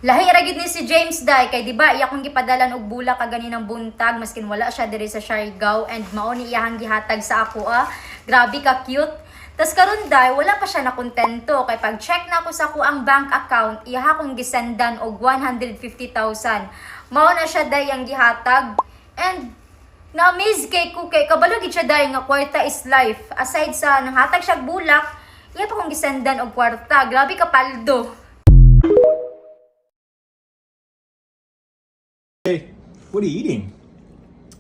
Lahi ra gid ni si James Day kay di ba iya kong gipadalan og bulak kaganinang buntag maskin wala siya diri sa Siargao and mao ni iyang gihatag sa ako Grabe ka cute. Tas karon day wala pa siya na kontento kay pag check na ako sa ako ang bank account iya akong gisendan og 150,000. Mao na siya day ang gihatag and na-amaze kay ko kay kabalo gid siya day nga kwarta is life. Aside sa nanghatag siya bulak, iya pa kong gisendan og kwarta. Grabe ka paldo. Hey, what are you eating?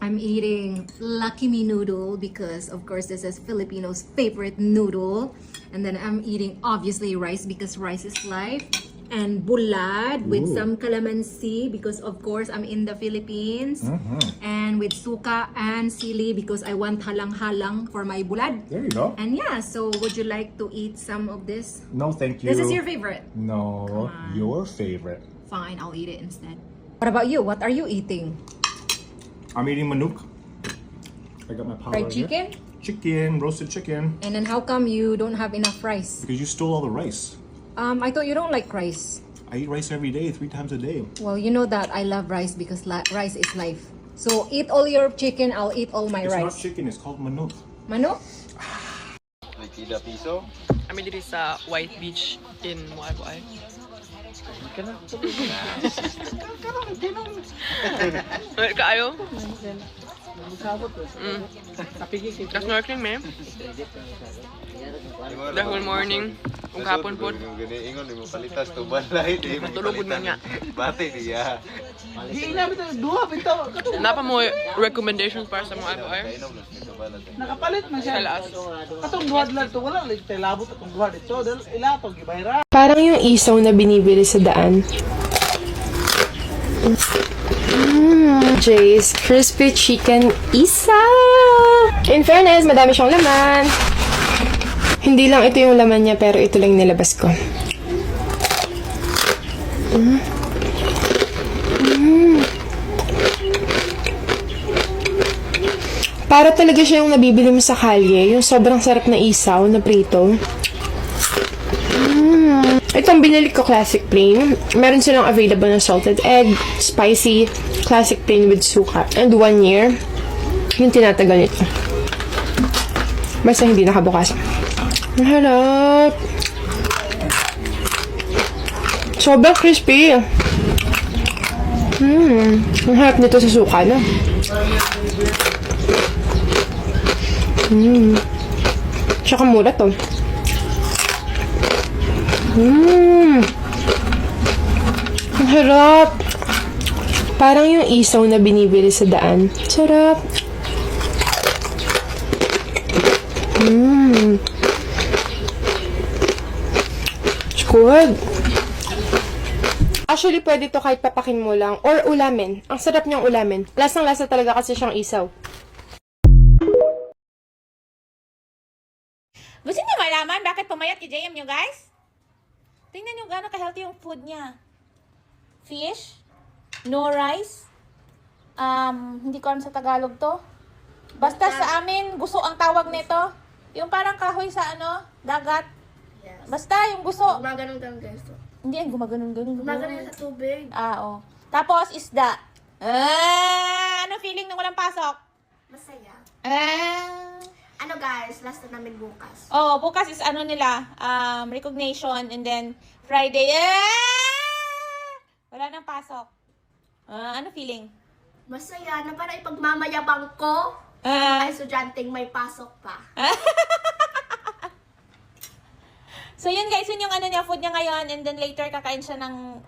I'm eating Lucky Me noodle because of course this is Filipinos favorite noodle, and then I'm eating obviously rice because rice is life, and bulad with Ooh. some calamansi because of course I'm in the Philippines, and with suka and sili because I want halang-halang for my bulad. There you go. And yeah, so would you like to eat some of this? No, thank you. This is your favorite. No, Come on. your favorite. Fine, I'll eat it instead. What about you? What are you eating? I'm eating manuk. I got my power Fried chicken? Chicken, roasted chicken. And then how come you don't have enough rice? Because you stole all the rice. I thought you don't like rice. I eat rice every day, 3 times a day. Well, you know that I love rice because rice is life. So eat all your chicken, I'll eat all my It's not rice. chicken, it's called manuk. Manok? Likida piso. Kami diri sa White Beach in Moagoy. Kaayo? Snorkeling, ma'am. The whole morning. Kung kapon po. Gani ingon mo palitas to balay di. Matulog man niya. Bate diya. Napa mo recommendations para sa mga Moagoy? Kainom na sa balat. Nakapalit man siya. Sa laas. Atong duwad lang to, wala lang tayo labot atong duwad ito. Dahil ila to, gibayra. Parang yung isaw na binibili sa daan. Jay's Crispy Chicken Isaw! In fairness, madami siyang laman. Hindi lang ito yung laman niya, pero ito lang nilabas ko. Para talaga siya yung nabibili mo sa kalye, yung sobrang sarap na isaw na prito. Itong binili ko classic plain. Meron silang available na salted egg, spicy, classic plain with suka. And 1 year, yung tinatagal nito. Basta hindi nakabukas. Ang harap. Sobrang crispy. Ang harap nito sa suka, no? Tsaka mura to. Ang harap. Parang yung isaw na binibili sa daan. Sarap. It's good. Actually, pwede to kahit papakin mo lang. Or ulamin. Ang sarap niyang ulamin. Lasang-lasa talaga kasi siyang isaw. Gusto niyo malaman bakit pumayat si JM nyo, guys? Tingnan nyo gano'n ka-healthy yung food niya. Fish, no rice, hindi ko alam sa Tagalog to. Basta sa amin, gusto ang tawag nito. Yung parang kahoy sa dagat. Yes. Basta yung gusto. Gumaganon guys to. Hindi yan gumaganon-ganon. Gumaganon sa tubig. Oo. Tapos, isda. Ano feeling nung walang pasok? Masaya. Ano Guys, last na namin bukas. Oh, bukas is nila, recognition, and then Friday, wala nang pasok. Ano feeling? Masaya na para ipagmamayabang ko sa mga estudyanteng may pasok pa. So yun guys, yun yung niya, food niya ngayon, and then later kakain siya ng,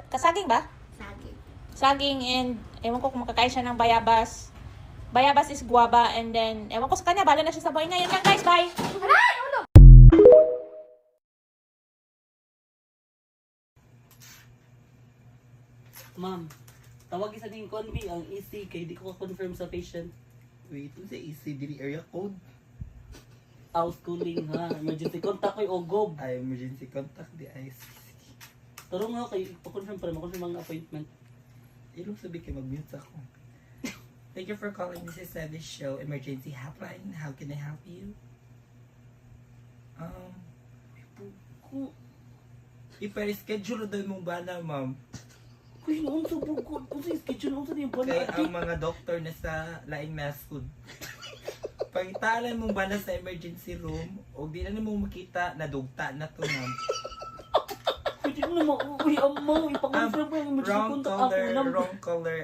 kasaging ba? Saging. Saging, and ewan ko kung makakain siya ng bayabas. Bayabas is guava, and then, ewan ko sa kanya, bala na siya sa boy. Ngayon lang guys, bye! Ma'am, tawag isa din convi ang EC kay di ko confirm sa patient. Wait, ito sa EC dili area code. Outschooling ha, emergency contact ko'y ogob. Ay emergency contact di IC. Taro nga kay pa-confirm para ma-confirm ang appointment. Ilong sabi kay mag-mute ako. Thank you for calling Mrs. Savage Show Emergency Hotline. How can I help you? May puko. ipa-reschedule daw mong bana, ma'am. Kuy, noon sa bukod. Kung sa schedule, noon sa niyo ba Kaya na? ang mga doktor na sa laing nasud. Pagitalan mong bana sa emergency room, o di na mo makita, nadugta na to, ma'am. Pwede mo naman, uy, amaw, ipakonfirm mo yung emergency Wrong contact ako color, lang. wrong color.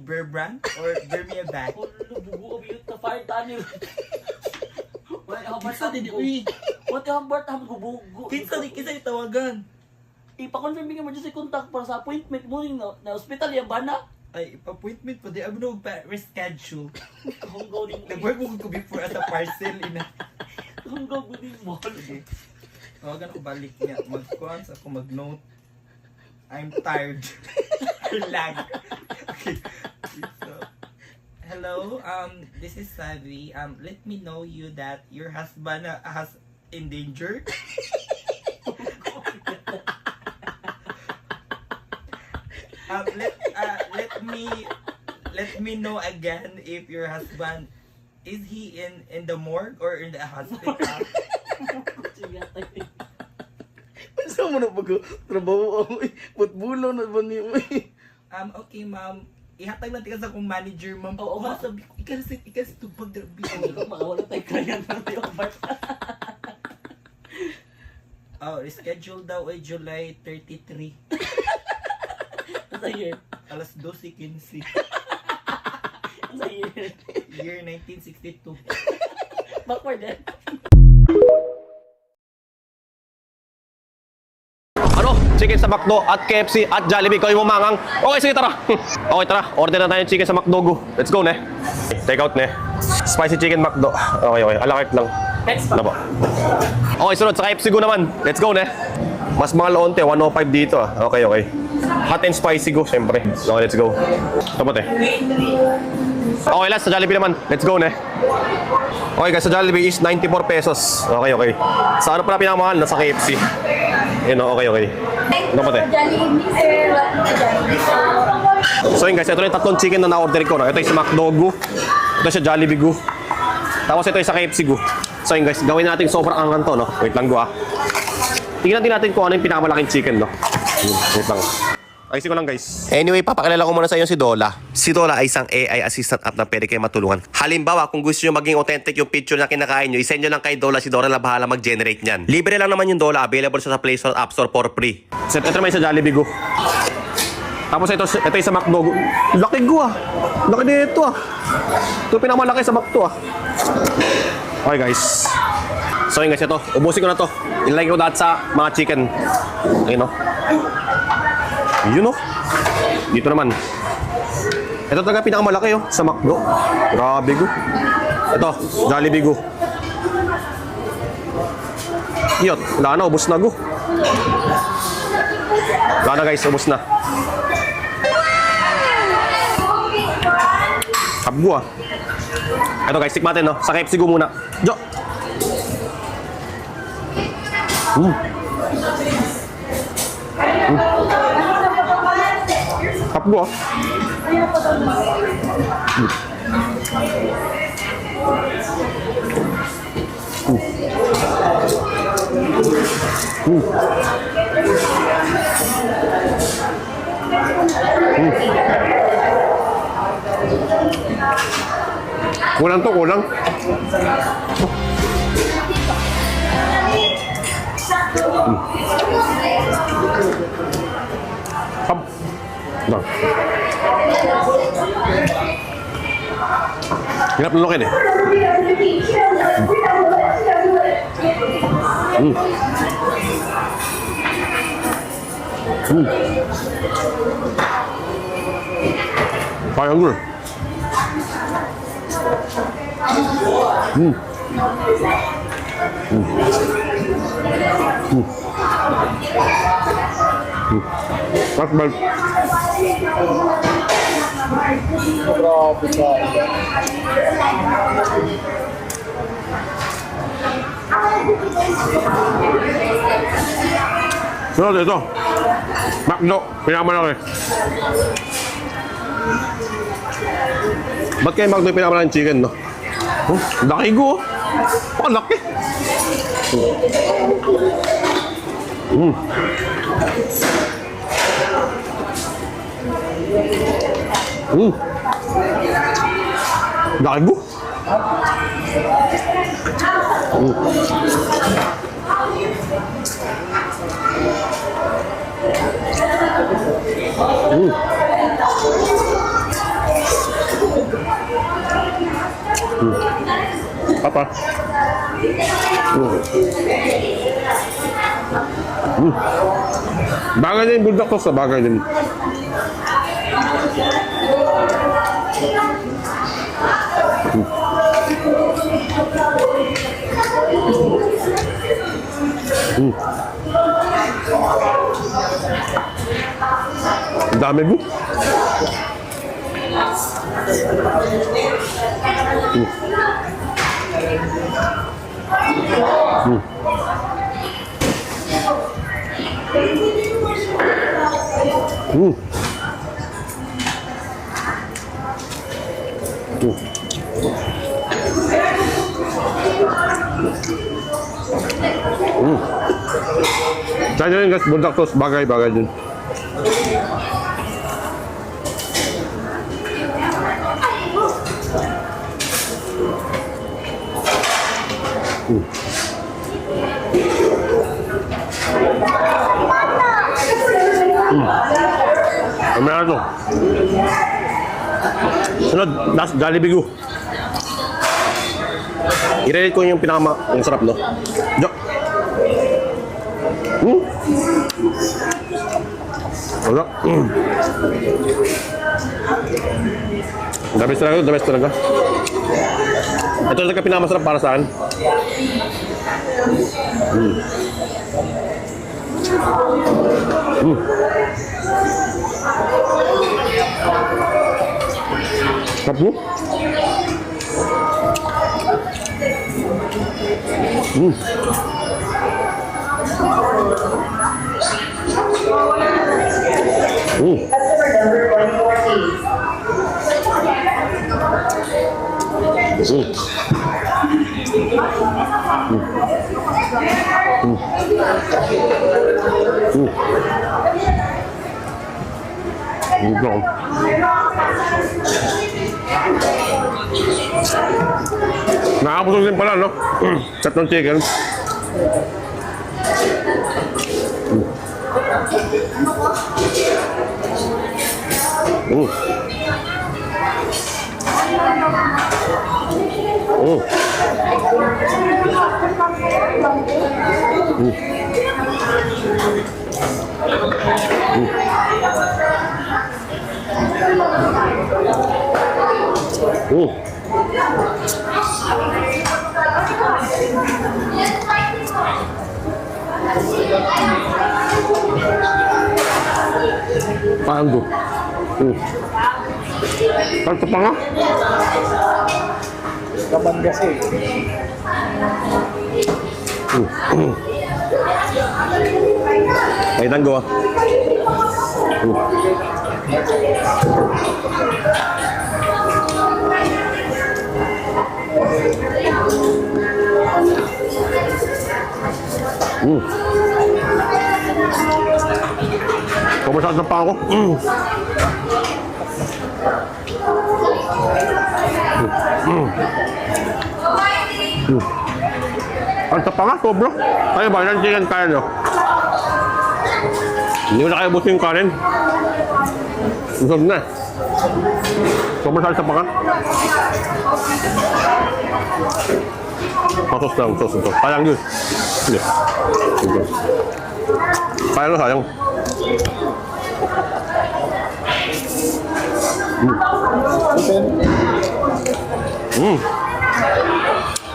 Burbrand or Burmia bag. Wala, bugo ka biyot na fire tunnel. Wala, habart Kinsa din, uy. Wala, habart ang bugo. Kinsa yung tawagan? Ipakonfirm yung emergency contact para sa appointment mo na hospital yung bana. Ay, ipa-appointment pa. Di abno pa-reschedule. Hanggaw din mo. Nag-work mo ko before as a parcel. Hanggaw din mo. Sige. Tawagan ko balik niya. Mag-kuhan sa ako mag-note. I'm tired. Lag. Okay. So, hello, this is Savi. Let me know you that your husband has in danger. Let me know again if your husband is he in the morgue or in the hospital. Saan mo na pag-trabaho ako eh? Ba't bulo na ba niyo eh? Okay, ma'am. Ihatag natin ka sa akong manager, ma'am. Oo, ma'am. Sabi ko, ikas itong pag-drabi. Makawala tayo kaya na tayo Bart. Reschedule daw ay July 33. Sa year. Alas 12:15. Sa year. Year 1962. Backward eh. Ano? Chicken sa McDo at KFC at Jollibee. Ikaw yung mamangang. Okay, sige, tara. Okay, tara. Order na tayo ng chicken sa McDo. Go. Let's go, ne. Take out, ne. Spicy chicken McDo. Okay, okay. Alakart lang. Ano po? Okay, sunod. Sa KFC go naman. Let's go, ne. Mas mahal onte. 105 dito, ah. Okay, okay. Hot and spicy go, syempre. Okay, let's go. Ito po, te. Okay, last. Sa Jollibee naman. Let's go, ne. Okay, guys. Sa Jollibee is 94 pesos. Okay, okay. Sa ano pala pinakamahal? Nasa KFC. Yun, okay, okay. Ano pa, te? So yun guys, ito yung tatlong chicken na na-order ko. No? Ito yung sa McDo Gu. Ito sa Jollibee Gu. Tapos ito yung sa KFC Gu. So yun guys, gawin natin sobrang angan to. No? Wait lang, Gu, ah. Tingnan din natin kung ano yung pinakamalaking chicken. No? Wait lang. Ayusin ko lang guys. Anyway, papakilala ko muna sa inyo si Dola. Si Dola ay isang AI assistant app na pwede kayo matulungan. Halimbawa, kung gusto nyo maging authentic yung picture na kinakain nyo, isend nyo lang kay Dola. Si Dola na bahala mag-generate nyan. Libre lang naman yung Dola. Available sa Play Store at App Store for free. So, ito naman sa Jollibee Go. Tapos ito yung sa McDo Go. Laki Go, ah. Laki nito, ah. Ito pinakamalaki sa McDo, ah. Okay guys. So yun guys, ito. Ubusin ko na to. Ilagay ko lahat sa mga chicken. Ayun, no? Yun, no? Dito naman. Ito talaga pinakamalaki, oh. Sa McDo. Grabe, Go. Ito, Jollibee Go. Yun, wala na. Ubus na, Go. Wala na guys, ubus na. Habgo, ah. Ito guys, stick natin, no? Sa KFC Go muna. Jo! Habgo, ah. Kulang to, kulang. Hap. Nah. Hirap lunukin eh. Kaya gue. Pas banget. Terus itu McDo pinakamalaki. Ba't kayo McDo pinakamalaking chicken, no? Oh, laki Go. Oh, laki. Mm. Mm. Laki bu. Mm. Mm. Mm. Apa? Mm. Mm. Bagay din bulldog ko sa bagay din. Mm. Mm. Dami bu. Mm. Mm. Mm. Mm. Mm. Kaya yun guys, bulldog toast, bagay-bagay din. Mm. Mm. Ano na ito? Sunod, last Jollibee Goo. I-rate ko yung yung sarap, no? Jo. Hmm? Wala. Mm. The best talaga, the best talaga. Ito talaga pinakamasarap para sa akin. Mm. Mm. Sarap mo? Mm. Mm. Nakakabusog din pala, no? Chat ng chicken. Mm. Mm. Mm. Mm. Parang do. Parang pa nga. Kaban kasi. Ay, tanggo ah. Pumasok na pa ako. Ang tapa nga, sobra. Kaya ba? Ilan chicken kaya nyo? Hindi ko na kaya busin yung kanin. Busog na. Sobrang salsa pa ka. Sos lang, sos. Sayang yun. Hindi. Sayang na, sayang.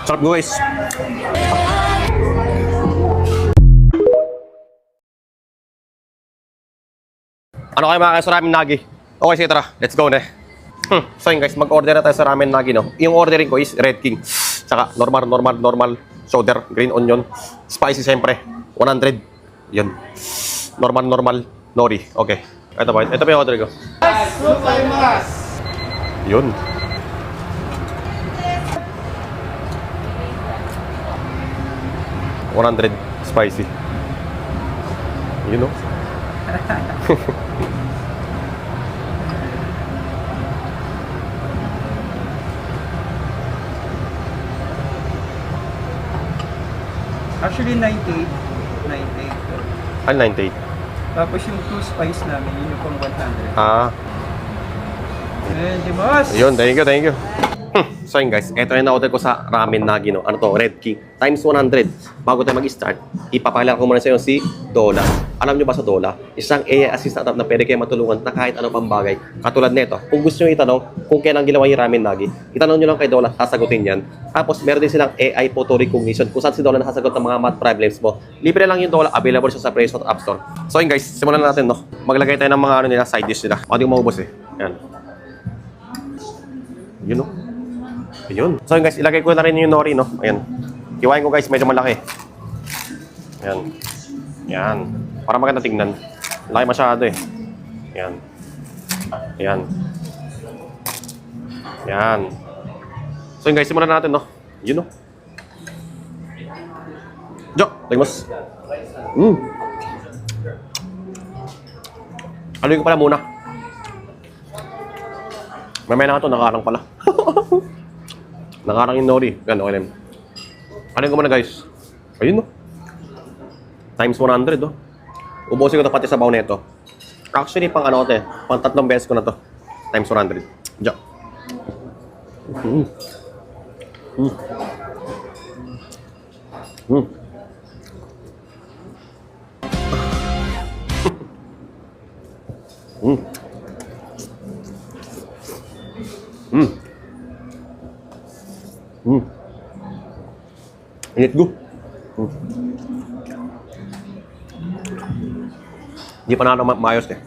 Sarap guys. Ano kayo mga sa ramen nagi? Okay, sige tara. Let's go na. So yun guys, mag-order na tayo sa ramen nagi, no? Yung ordering ko is Red King. Saka normal shoulder, green onion. Spicy siyempre. 100. Yun. Normal nori. Okay. Ito pa yung order ko. Yun. 100 spicy. You know? Actually, 98. 98. 98. Tapos yung 2 spice namin, yun yung pang 100. Ah. Ayan, di boss! Ayun, thank you, thank you. So yun guys, eto yung na-order ko sa Ramen Nagi, no? Ano to? Red King. Times 100. Bago tayo mag-start, ipapakilala ko muna sa inyo si Dola. Alam nyo ba sa Dola? Isang AI assistant na pwede kayo matulungan na kahit ano pang bagay. Katulad nito, kung gusto nyo itanong kung kailan ginawa yung Ramen Nagi, itanong nyo lang kay Dola, sasagutin yan. Tapos meron din silang AI photo recognition kung saan si Dola nasasagot ng mga math problems mo. Libre lang yung Dola, available siya sa Play Store at App Store. So yun guys, simulan na natin, no? Maglagay tayo ng mga ano nila, side dish nila. Pwede ko maubos eh. Yan. Yun, no? Ayun. So yun guys, ilagay ko na rin yung nori, no? Ayan. Hiwain ko guys, medyo malaki. Ayan. Ayan. Para maganda tingnan. Laki masyado eh. Ayan. Ayan. Ayan. So yun guys, simulan natin, no? Yun, no? Jo, tigmas. Aluin ko pala muna. Mamaya na nga ito, nakarang pala. Nakarang yung nori. Yan, okay lang. Aluin ko muna guys. Ayun, no? Times 100, no? Ubusin ko ito pati sa baw na ito. Actually, pang ano ito eh. Pang 3 beses ko na to. Times 100. Jo. Init go. Hindi pa na maayos eh.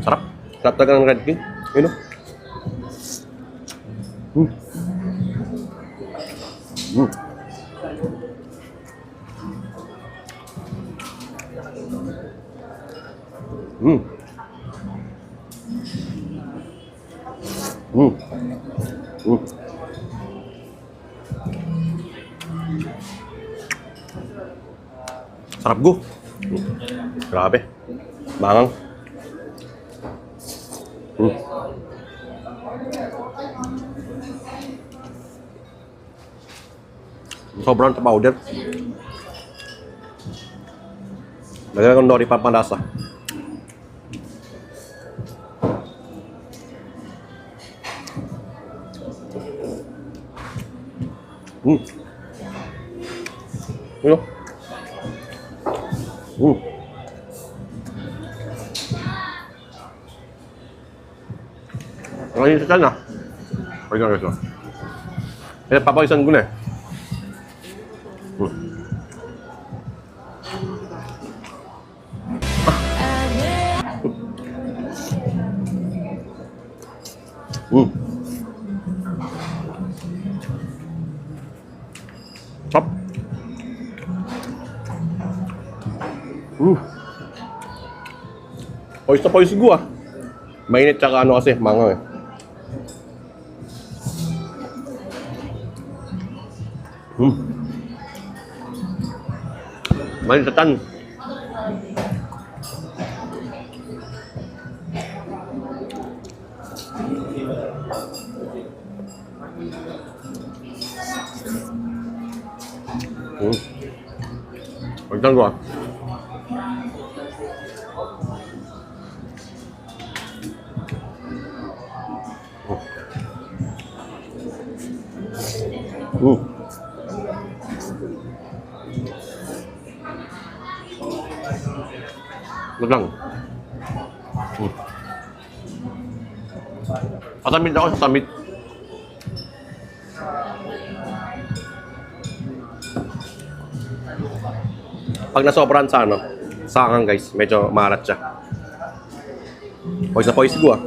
Sarap. Sarap talaga ng Red King. Yun o. Sarap go. Grabe. Bangang. Sobrang ta powder. Lagyan ko ng nori pampalasa. Ano? Ngayon sa na. Pwede na ito. Kaya papawisan ko na eh. Chop. Pawis na pawis ko ah. Mainit tsaka ano kasi, mangang eh. Malinatan. Pagdan ko ah. Lang. Patamid ako sa tamid. Pag nasobrahan sa ano, sangang guys, medyo maalat siya. Pawis na pawis ko ah.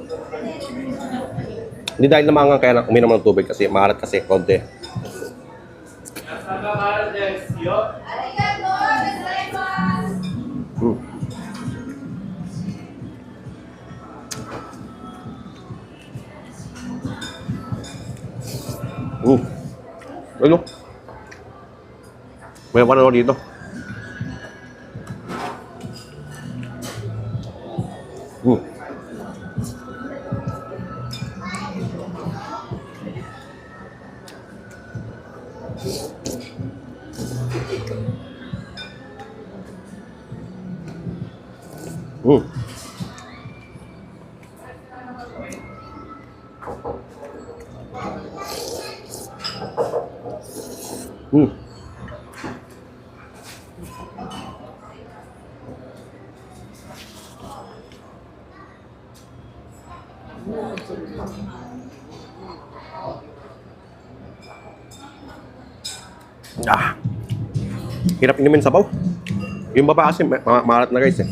Hindi dahil namangang kaya uminom ng tubig kasi maalat kasi, konti. Ano? May ano dito. Mm. Mm. Ah. Hirap inumin sabaw. Yung baba kasi maalat na guys eh.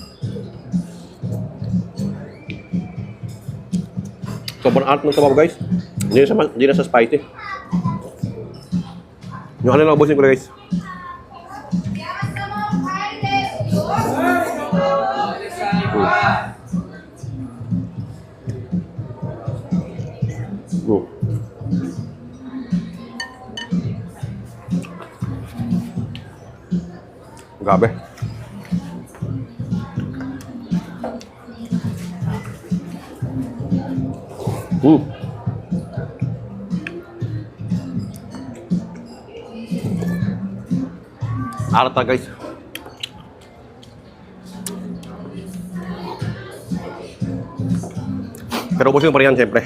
Sobrang alat ng sabaw guys. Hindi na sa spicy. Yung ano lang ubusin ko na guys. Grabe. Alat na guys. Pero ubusin ko pa rin yan syempre.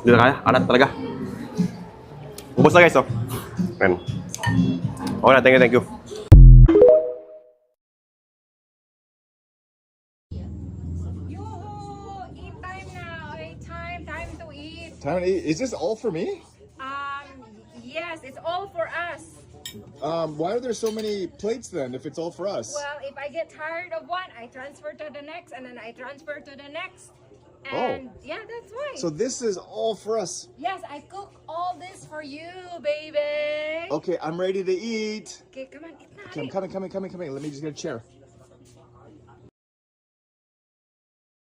Hindi na kaya, alat talaga. Ubus na guys, oh. Ayan. Okay na, thank you. Eat time now. Okay, time to eat. Time to eat. Is this all for me? Yes, it's all for us. Why are there so many plates then if it's all for us? Well, if I get tired of one, I transfer to the next, and then I transfer to the next. Oh. And yeah, that's why. So this is all for us. Yes, I cook all this for you, baby. Okay, I'm ready to eat. Okay, come on, eat now. Okay, I'm coming. Let me just get a chair.